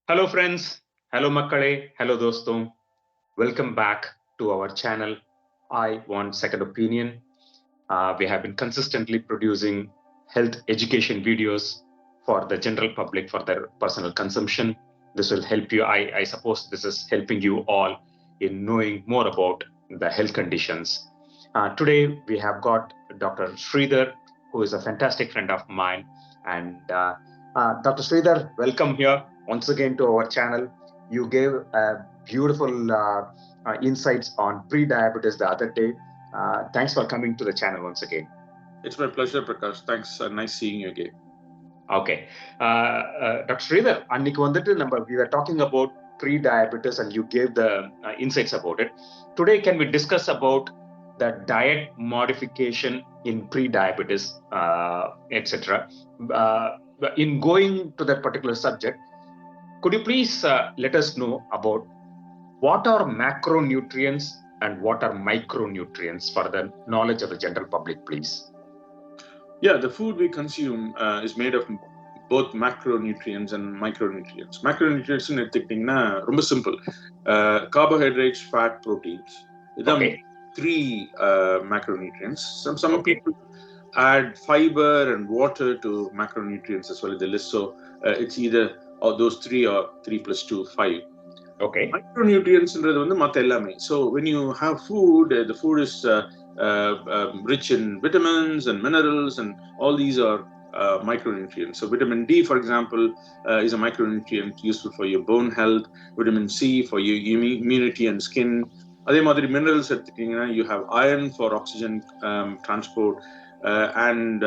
Hello friends, hello makkale, hello dostum. Welcome back to our channel. I want second opinion. We have been consistently producing health education videos for the general public for their personal consumption. This will help you. I suppose this is helping you all in knowing more about the health conditions. Today we have got Dr. Sridhar, who is a fantastic friend of mine. And Dr. Sridhar, welcome here once again to our channel. You gave beautiful insights on pre-diabetes the other day. Thanks for coming to the channel once again. It's my pleasure, Prakash. Thanks. Nice seeing you again. Okay. Dr. Sridhar, we were talking about pre-diabetes and you gave the insights about it. Today, can we discuss about the diet modification in pre-diabetes, etc.? In going to that particular subject, could you please let us know about what are macronutrients and what are micronutrients for the knowledge of the general public, please? Yeah, the food we consume is made of both macronutrients and micronutrients. Macronutrients in எடுத்துக்கிட்டீங்கன்னா ரொம்ப simple. Carbohydrates, fat, proteins. Okay. Three macronutrients. Some people add fiber and water to macronutrients as well in the list. So it's either those three or 3 plus 2, 5. Okay. Micronutrients வந்து மத்த எல்லாமே. So when you have food, the food is rich in vitamins and minerals, and all these are micronutrients. So vitamin D, for example, is a micronutrient useful for your bone health. Vitamin C for your immunity and skin. அதே மாதிரி minerals எடுத்துக்கிட்டீங்கன்னா you have iron for oxygen transport, and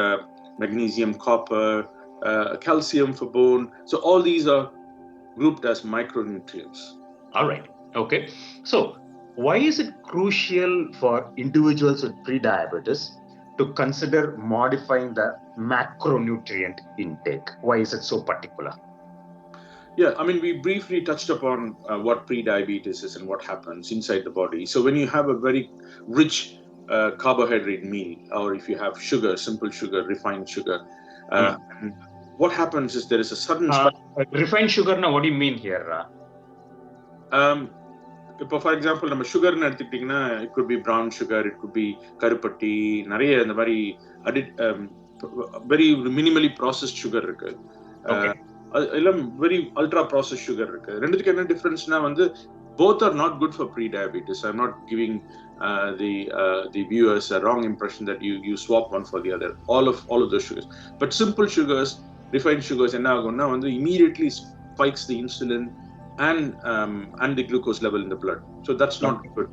magnesium, copper, calcium for bone. So all these are grouped as micronutrients. All right. Okay. So why is it crucial for individuals with pre-diabetes to consider modifying the macronutrient intake? Why is it so particular? Yeah, I mean, we briefly touched upon what pre-diabetes is and what happens inside the body. So when you have a very rich carbohydrate meal, or if you have sugar, simple sugar, refined sugar, what happens is there is a sudden spike. Refined sugar, now what do you mean here? இப்போ for example நம்ம சுகர்னு எடுத்துக்கிட்டிங்கன்னா it could be brown sugar, it could be கருப்பட்டி, நிறைய இந்த மாதிரி very minimally processed sugar இருக்கு, எல்லாம் very ultra processed sugar இருக்கு. ரெண்டுத்துக்கு என்ன டிஃபரன்ஸ்னா வந்து both are not good for pre-diabetes. I'm not giving the viewers a wrong impression that you swap one for the other. All of those sugars, but simple sugars, refined sugars, என்ன ஆகும்னா வந்து immediately spikes the insulin and the glucose level in the blood. So that's not good.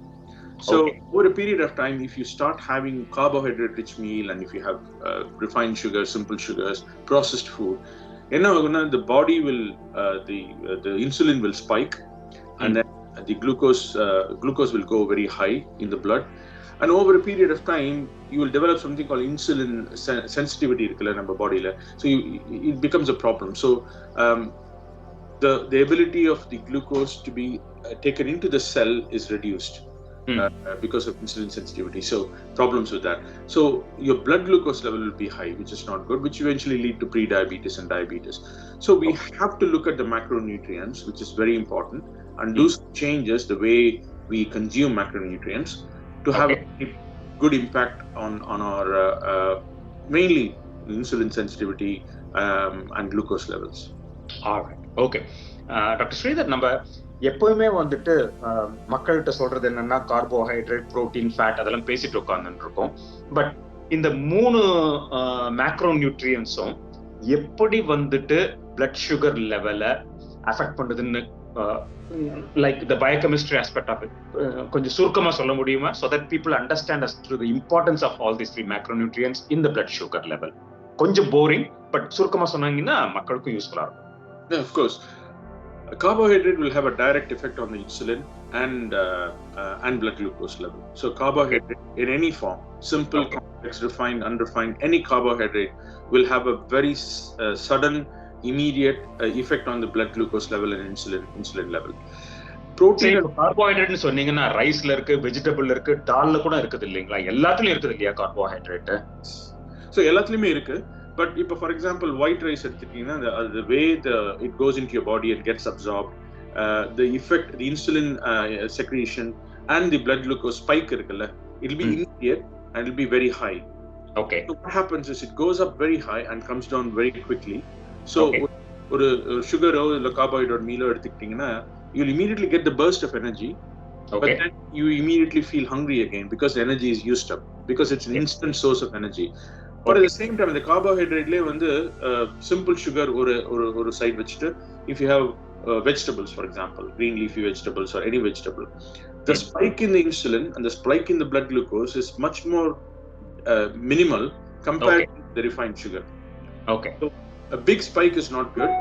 So over a period of time, if you start having carbohydrate rich meal, and if you have refined sugars, simple sugars, processed food, the body will the insulin will spike, and then the glucose will go very high in the blood, and over a period of time you will develop something called insulin sensitivity in our body. So it becomes a problem. So the ability of the glucose to be taken into the cell is reduced because of insulin sensitivity. So problems with that. So your blood glucose level will be high, which is not good, which eventually lead to pre-diabetes and diabetes. So we have to look at the macronutrients, which is very important, and do changes the way we consume macronutrients to have a good impact on our mainly insulin sensitivity and glucose levels. All right. Okay. Doctor Sridhar, நம்ம எப்பவுமே வந்துட்டு மக்கள்கிட்ட சொல்றது என்னன்னா carbohydrate, protein, fat அதெல்லாம் பேசிட்டு உட்கார்ந்துட்டு இருக்கோம். பட் இந்த 3 மேக்ரோ நியூட்ரியன்ஸும் எப்படி வந்துட்டு பிளட் சுகர் லெவலை அஃபெக்ட் பண்ணுதுன்னு like the biochemistry aspect of it கொஞ்சம் சுருக்கமா சொல்ல முடியுமா? so that people understand as to the importance of all these 3 macronutrients in the blood sugar level. கொஞ்சம் போரிங், பட் சுருக்கமா சொன்னாங்கன்னா மக்களுக்கும் யூஸ்ஃபுல்லா இருக்கும். Yeah, of course. A carbohydrate will have a direct effect on the insulin and blood glucose level. So carbohydrate in any form, simple, complex, refined, unrefined, any carbohydrate will have a very sudden, immediate effect on the blood glucose level and insulin level. Protein carbohydrate சொன்னீங்கன்னா ரைஸ்ல இருக்கு, வெஜிடபிள்ல இருக்கு, டால்ல கூட இருக்குது இல்லீங்களா? எல்லாத்துலயும் இருக்குது இல்லையா carbohydrate? So எல்லாத்துலயுமே இருக்கு. But if, for example, white rice, the way it goes into your body and gets absorbed, the effect, the insulin secretion and the blood glucose spike, it'll be immediate and it'll be very high. Okay. So what happens is it goes up very high and comes down very quickly. So Okay. ஒரு சுகரோ இல்லை carbohydrate மீலோ எடுத்துக்கிட்டீங்கன்னா, you'll immediately get the burst of energy, but Okay. then you immediately feel hungry again because the energy is used up, because it's an instant source of energy. But at the same time, the carbohydrate வந்து simple sugar ஒரு side வச்சுட்டு, if you have vegetables, for example, green leafy vegetables or any vegetable, the spike in the insulin and the spike in the blood glucose is much more minimal compared to the refined sugar. Okay. So a big spike is not good.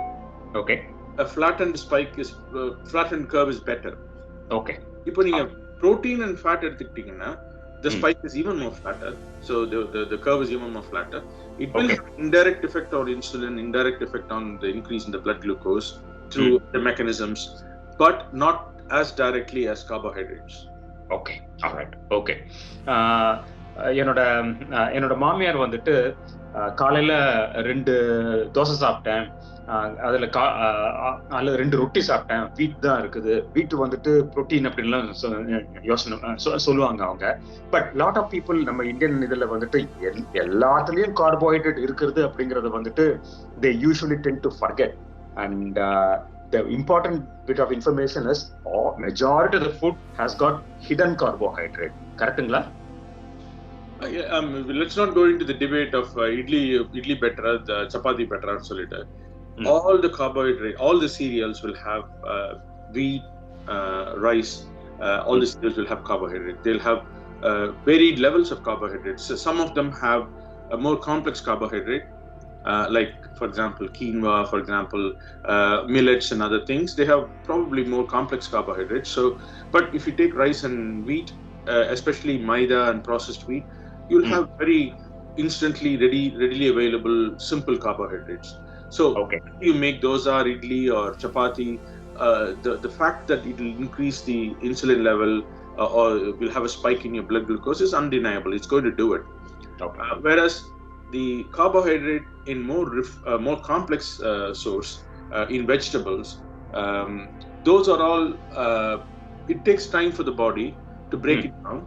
Okay. A flattened spike is flattened curve is better. Okay. இப்போ நீங்க protein and fat எடுத்துக்கிட்டீங்கன்னா, the spike is even more flatter. So the curve is even more flatter. It will have indirect effect on insulin, indirect effect on the increase in the blood glucose through the mechanisms, but not as directly as carbohydrates. Okay. All right. Okay. என்னோட மாமியார் வந்துட்டு காலையில 2 தோசை சாப்பிட்டேன், அதுல 2 ரொட்டி சாப்பிட்டேன், வீட் தான் இருக்குது, வீட்டு வந்துட்டு புரோட்டீன் அப்படின்லாம் யோசனை சொல்லுவாங்க அவங்க. பட் லாட் ஆஃப் பீப்புள் நம்ம இந்தியன் இதுல வந்துட்டு எல்லாத்துலயும் கார்போஹைட்ரேட் இருக்கிறது அப்படிங்கறத வந்துட்டு they usually tend to forget, and the important bit of information is majority of the food has got hidden carbohydrate. Correctங்களா? Let's not go into the debate of idli better, the chapati better. All the carbohydrate, all the cereals will have wheat, rice. All the cereals will have carbohydrate. They'll have varied levels of carbohydrates. So some of them have a more complex carbohydrate, like for example quinoa, for example millets and other things. They have probably more complex carbohydrates. So, but if you take rice and wheat, especially maida and processed wheat, you'll have very instantly readily available simple carbohydrates. So you make dosa, idli or chapati, the fact that it will increase the insulin level or will have a spike in your blood glucose is undeniable. It's going to do it. Whereas the carbohydrate in more complex source in vegetables, those are all it takes time for the body to break it down.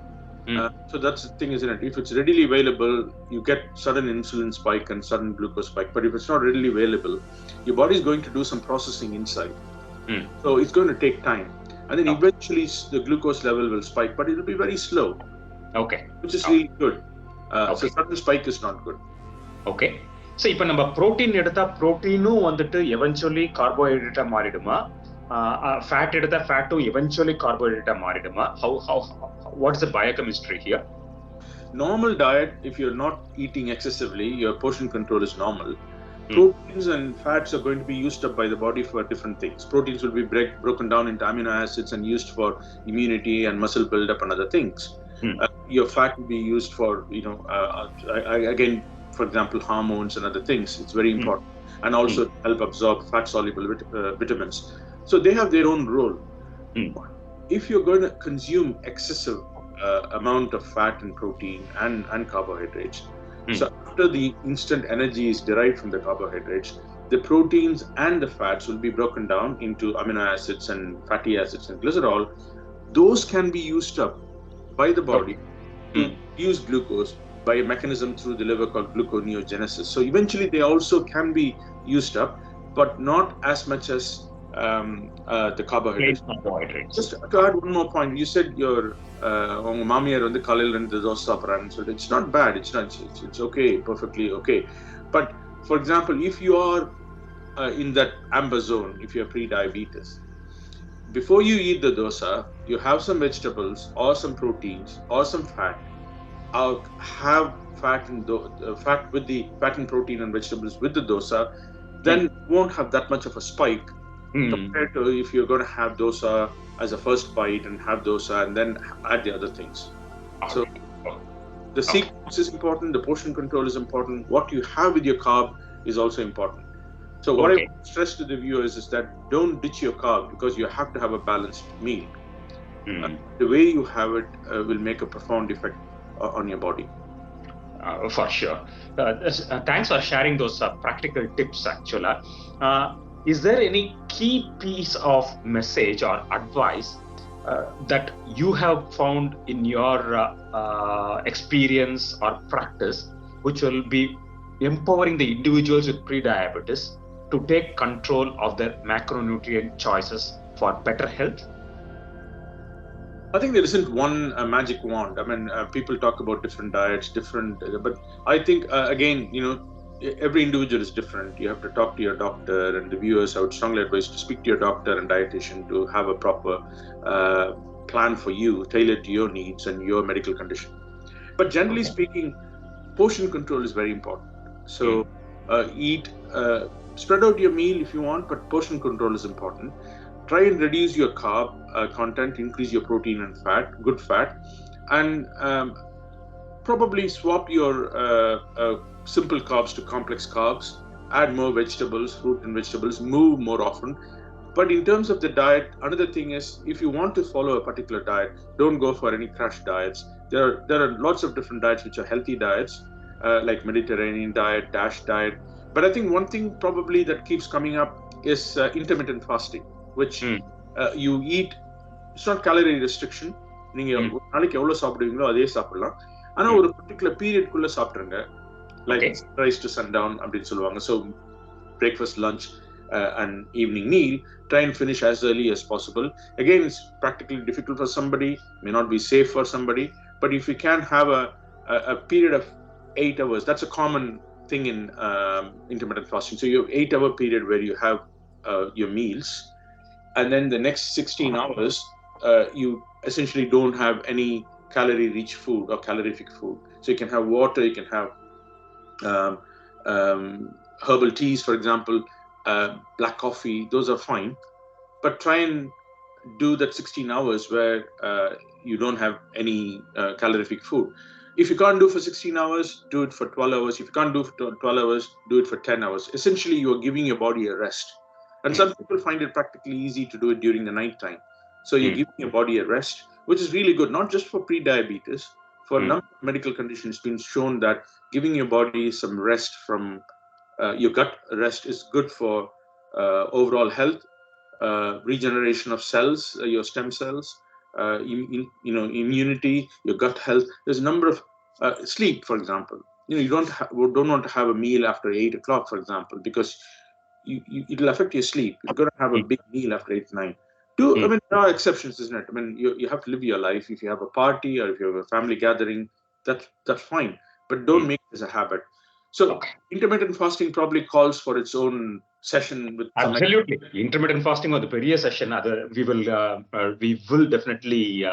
So that's the thing, isn't it? If it's readily available, you get sudden insulin spike and sudden glucose spike. But if it's not readily available, your body is going to do some processing inside. So it's going to take time. And then eventually the glucose level will spike, but it will be very slow. Okay. Which is really good. So sudden spike is not good. Okay. So இப்போ நம்ம protein எடுத்தா புரோட்டீனும் வந்துட்டு eventually கார்போஹைட்ரேட்டா மாறிடுமா? Fat எடுத்தா ஃபேட்டும் eventually கார்போஹைட்ரேட்டா மாறிடுமா? How what is the biochemistry here? Normal diet, if you're not eating excessively, your portion control is normal. Proteins and fats are going to be used up by the body for different things. Proteins will be broken down into amino acids and used for immunity and muscle buildup and other things. Your fat will be used for, again, for example, hormones and other things. It's very important. And also help absorb fat-soluble vitamins. So they have their own role. If you're going to consume excessive amount of fat and protein and carbohydrates, so after the instant energy is derived from the carbohydrates, the proteins and the fats will be broken down into amino acids and fatty acids and glycerol. Those can be used up by the body to use glucose by a mechanism through the liver called gluconeogenesis. So eventually they also can be used up, but not as much as the carbohydrates. Just to add one more point, you said your மாமியார் வந்து காலையில 2 தோசை சாப்பிட்றான்னு சொல்லிட்டு, it's not bad, it's okay, perfectly okay. But for example, if you are in that amber zone, if you have pre-diabetes, before you eat the dosa, you have some vegetables or some proteins or some fat, or have fat with the fat and protein and vegetables with the dosa, then you won't have that much of a spike compared to if you're going to have dosa as a first bite and have dosa and then add the other things. So the sequence is important, the portion control is important, what you have with your carb is also important. So what I stress to the viewers is that don't ditch your carb, because you have to have a balanced meal. The way you have it will make a profound effect on your body. For sure. Thanks for sharing those practical tips, actually. Is there any key piece of message or advice that you have found in your experience or practice, which will be empowering the individuals with prediabetes to take control of their macronutrient choices for better health? I think there isn't one magic wand. I mean, people talk about different diets, but I think again, every individual is different. You have to talk to your doctor, and the viewers, I would strongly advise to speak to your doctor and dietitian to have a proper plan for you, tailored to your needs and your medical condition. But generally speaking, portion control is very important. So spread out your meal if you want, but portion control is important. Try and reduce your carb content, increase your protein and fat, good fat, and probably swap your simple carbs to complex carbs. Add more vegetables, fruit and vegetables, move more often. But in terms of the diet, another thing is, if you want to follow a particular diet, don't go for any crash diets. There are lots of different diets which are healthy diets, like Mediterranean diet, DASH diet. But I think one thing probably that keeps coming up is intermittent fasting, which you eat. It's not calorie restriction. நீங்க ஒரு நாளைக்கு எவ்வளவு சாப்பிடுவீங்களோ அதே சாப்பிடலாம். ஆனா ஒரு particular period குள்ள சாப்பிடுங்க. Like sunrise to sundown அப்படின்னு சொல்லுவாங்க. So breakfast, lunch, and evening meal, try and finish as early as possible. Again, it's practically difficult for somebody, may not be safe for somebody, but if you can have a period of 8 hours, that's a common thing in intermittent fasting. So you have 8-hour period where you have your meals, and then the next 16 hours, you essentially don't have any calorie-rich food or calorific food. So you can have water, you can have herbal teas, for example, black coffee, those are fine. But try and do that 16 hours where you don't have any calorific food. If you can't do for 16 hours, do it for 12 hours. If you can't do for 12 hours, do it for 10 hours. Essentially, you are giving your body a rest. And some people find it practically easy to do it during the night time. So you're giving your body a rest, which is really good, not just for pre-diabetes. For a number of medical conditions, it's been shown that giving your body some rest from your gut rest is good for overall health, regeneration of cells, your stem cells, immunity, your gut health. There's a number of sleep, for example. You don't want to have a meal after 8 o'clock, for example, because it'll affect your sleep. You're going to have a big meal after 8, 9. I mean, there are exceptions, isn't it? I mean, you have to live your life. If you have a party or if you have a family gathering, that's fine. But don't make it as a habit. So intermittent fasting probably calls for its own session with absolutely intermittent fasting or the பெரிய session. We will definitely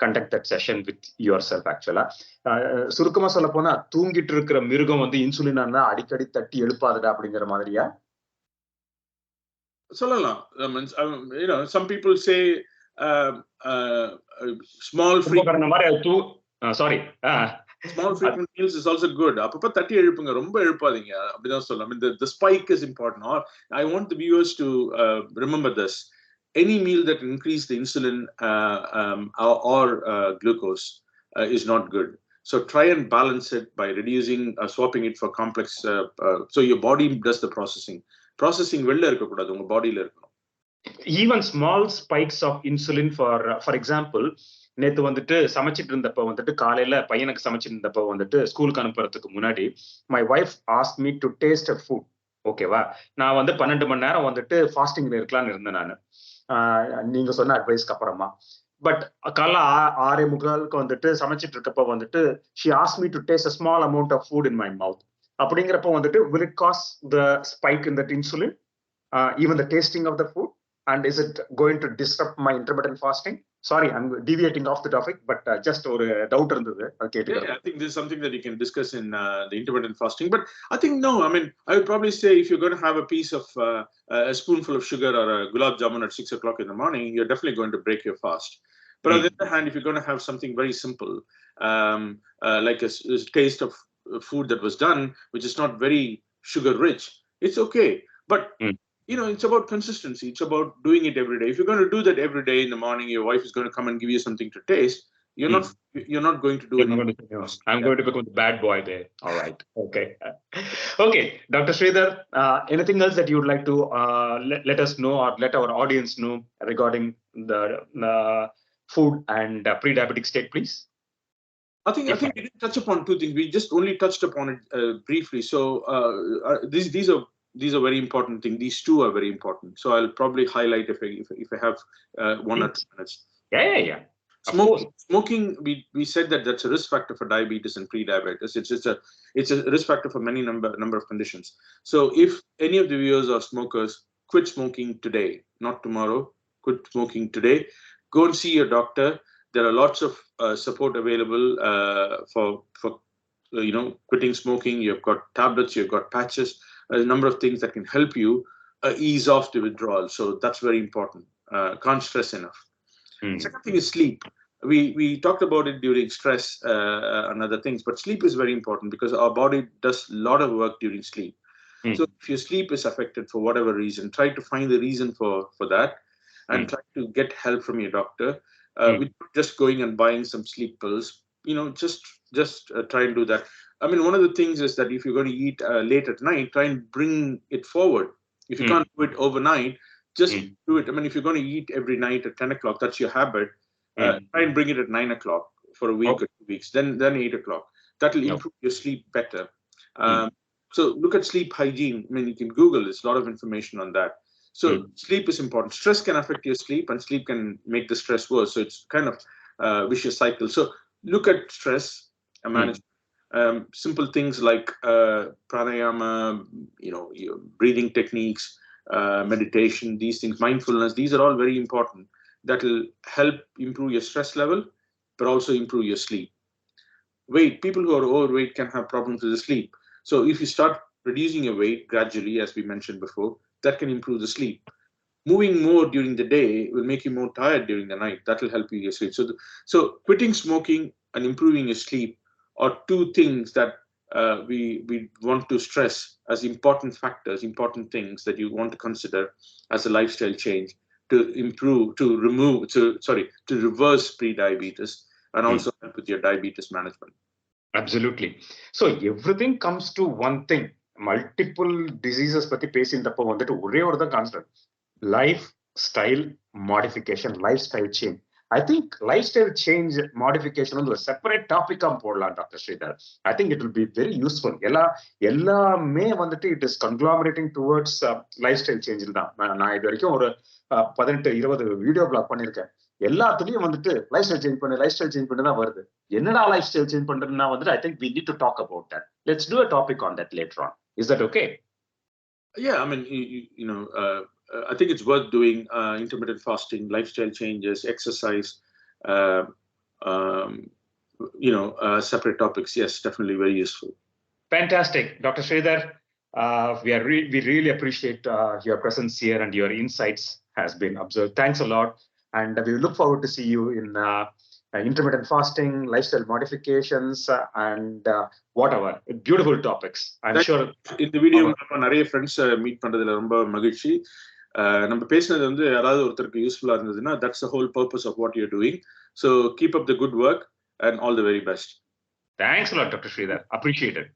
conduct that session with yourself. Actually, சுருக்கமா சொல்ல போனா தூங்கிட்டு இருக்கிற மிருகம் வந்து insulin அடிக்கடி தட்டி எழுப்பாதடா அப்படிங்கிற மாதிரியா சொல்லலாம். Some people say small frequent small frequent meals is also good. அப்பப்ப தட்டி எழுப்புங்க, ரொம்ப எழுப்பாதீங்க, அப்படிதான் சொல்லலாம். I mean, the spike is important. Or I want the viewers to remember this. Any meal that increases the insulin or glucose is not good. So try and balance it by reducing, swapping it for complex. So your body does the processing. Processing வெளில இருக்க கூடாது, உங்க பாடியில இருக்கணும். Even small spikes of insulin, for example, நேத்து வந்துட்டு சமைச்சிட்டு இருந்தப்ப வந்துட்டு காலையில பையனுக்கு சமைச்சிட்டு இருந்தப்ப வந்துட்டு ஸ்கூலுக்கு அனுப்புறதுக்கு முன்னாடி my wife asked me to taste a food. ஓகேவா, நான் வந்து 12 மணி நேரம் வந்துட்டு ஃபாஸ்டிங்ல இருக்கலாம்னு இருந்தேன் நான், நீங்க சொன்ன அட்வைஸ்க்கு அப்புறமா. பட் காலைல 6:45 வந்துட்டு சமைச்சிட்டு இருக்கப்ப வந்துட்டு she asked me to taste a small amount of food in my mouth. அப்படிங்கிறப்ப வந்துட்டு will it cause the spike in that insulin, even the tasting of the food, and is it going to disrupt my intermittent fasting? Sorry, I'm deviating off the topic, but just ஒரு doubt இருந்தது. I think this is something that you can discuss in the intermittent fasting. But I think no, I mean, I would probably say if you're going to have a piece of a spoonful of sugar or a gulab jamun at 6 o'clock in the morning, you're definitely going to break your fast. But on the other hand, if you're going to have something very simple, like a taste of food that was done, which is not very sugar rich, it's okay. But it's about consistency. It's about doing it every day. If you're going to do that every day in the morning, your wife is going to come and give you something to taste. you're not going to do anything. I'm going to become the bad boy there. All right. Okay. Okay. Dr. Sridhar, anything else that you would like to let us know or let our audience know regarding the food and pre-diabetic state, please? I think we didn't touch upon two things. We just only touched upon it briefly. So these are very important things. These two are very important. So I'll probably highlight if I have 1 or 2 minutes. Yeah. Smoking, we said that that's a risk factor for diabetes and pre-diabetes. It's a risk factor for many number of conditions. So if any of the viewers are smokers, quit smoking today, not tomorrow. Quit smoking today. Go and see your doctor. There are lots of support available for quitting smoking. You've got tablets, you've got patches, a number of things that can help you ease off the withdrawal. So that's very important. Can't stress enough. Second thing is sleep. We talked about it during stress and other things, but sleep is very important because our body does a lot of work during sleep. So if your sleep is affected for whatever reason, try to find the reason for that and try to get help from your doctor. Without just going and buying some sleep pills, just try and do that. I mean, one of the things is that if you're going to eat late at night, try and bring it forward. If you can't do it overnight, just do it. I mean, if you're going to eat every night at 10 o'clock, that's your habit. Try and bring it at 9 o'clock for a week or 2 weeks, then 8 o'clock. That will improve your sleep better. So look at sleep hygiene. I mean, you can Google, there's a lot of information on that. So sleep is important. Stress can affect your sleep and sleep can make the stress worse. So it's kind of a vicious cycle. So look at stress and management. Simple things like pranayama, your breathing techniques, meditation, these things, mindfulness, these are all very important. That will help improve your stress level, but also improve your sleep. People who are overweight can have problems with the sleep. So if you start reducing your weight gradually, as we mentioned before, that can improve the sleep. Moving more during the day will make you more tired during the night. That will help you your sleep. So quitting smoking and improving your sleep are two things that we want to stress as important factors, important things that you want to consider as a lifestyle change to reverse pre-diabetes and also help with your diabetes management. Absolutely. So everything comes to one thing. Multiple diseases பத்தி பேசியிருந்தப்போ வந்துட்டு ஒரே ஒரு தான் concept, life style modification, life style change. I think lifestyle change modification வந்து ஒரு separate டாபிக்கா போடலாம் doctor Sridhar. I think it will be very useful. எல்லாமே வந்துட்டு it is conglomerating towards life style சேஞ்சில் தான். நான் இது வரைக்கும் ஒரு 18-20 வீடியோ பிளாக் பண்ணியிருக்கேன். எல்லாத்துலயும் வந்துட்டு லைஃப் ஸ்டைல் சேஞ்ச் பண்ணி தான் வருது. என்னடா லைஃப் ஸ்டைல் சேஞ்ச் பண்றதுன்னா வந்துட்டு I think we need to talk about that. Let's do a topic on that later on. Is that okay? Yeah, I mean, I think it's worth doing intermittent fasting, lifestyle changes, exercise, separate topics. Yes, definitely very useful. Fantastic. Dr. Sridhar, we really appreciate your presence here and your insights has been observed. Thanks a lot. And we look forward to see you in intermittent fasting, lifestyle modifications, and whatever. Beautiful topics. I'm sure. In the video, நிறைய friends meet பண்றதுல ரொம்ப மகிழ்ச்சி. நம்ம பேசினது வந்து யாராவது ஒருத்தருக்கு யூஸ்ஃபுல்லா இருந்ததுன்னா that's the whole purpose of what you're doing. So keep up the good work and all the very best. Thanks a lot, Dr. Sridhar. Appreciate it.